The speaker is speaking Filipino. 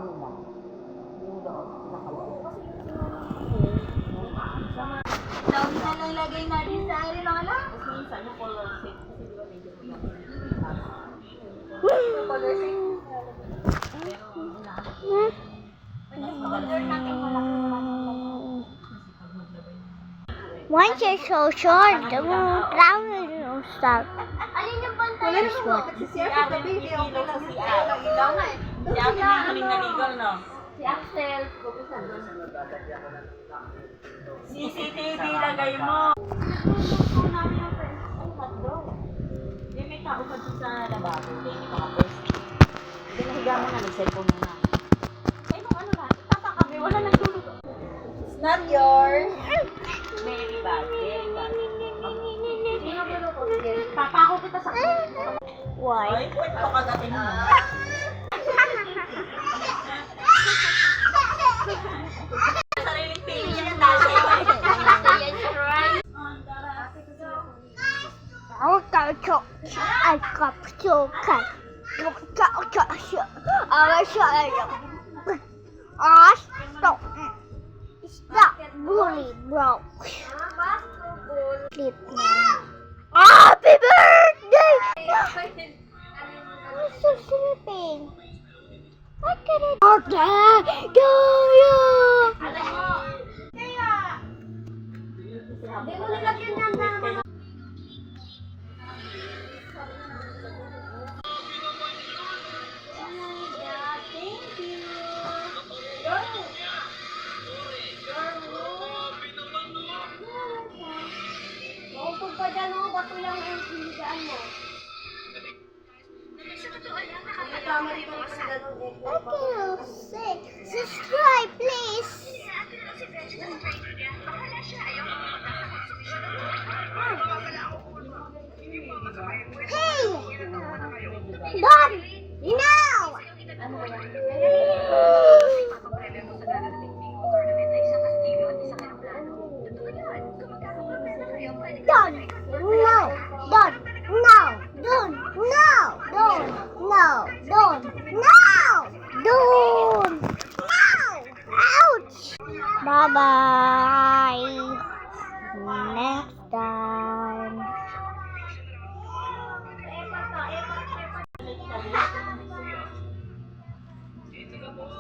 kanila. Yung doon, nakaloob. Dami na nalagay natin sa akin, Lola. Tapos minsan, yung color set, kasi di ba medyo Color shade. Once it's so short, the brown will start. Alin yung pantay? Si Ate yung ilaw sa CR. Si Ate yung huling naligaw, no? Si Axel. CCTV lagay mo. Hindi may tao pa dun sa lababo. Hindi may mga boys. Hindi nahiga mo na, nag-cellphone mo na. Eh, nung ano na, tatakabi, wala nang tulog. It's not yours. Very bad, very bad. Papako kita sa Why? Ay, kwento ka dating mo. Sariling piling niya yung dali. Stop bully, bro. Sleep now. Happy birthday! I'm so sleeping. What can I do? Hindi mo nilagyan yan na. Maupog ka dyan, oh. Bato lang ang hiligaan mo. Nakakatama dito sa ganun. I feel sick. Subscribe, please. Hey! Dad! No! Dad! No! Dad! No! Don't! No! Don't! No! Don't! No! Don't! No! Ouch! Bye-bye! Next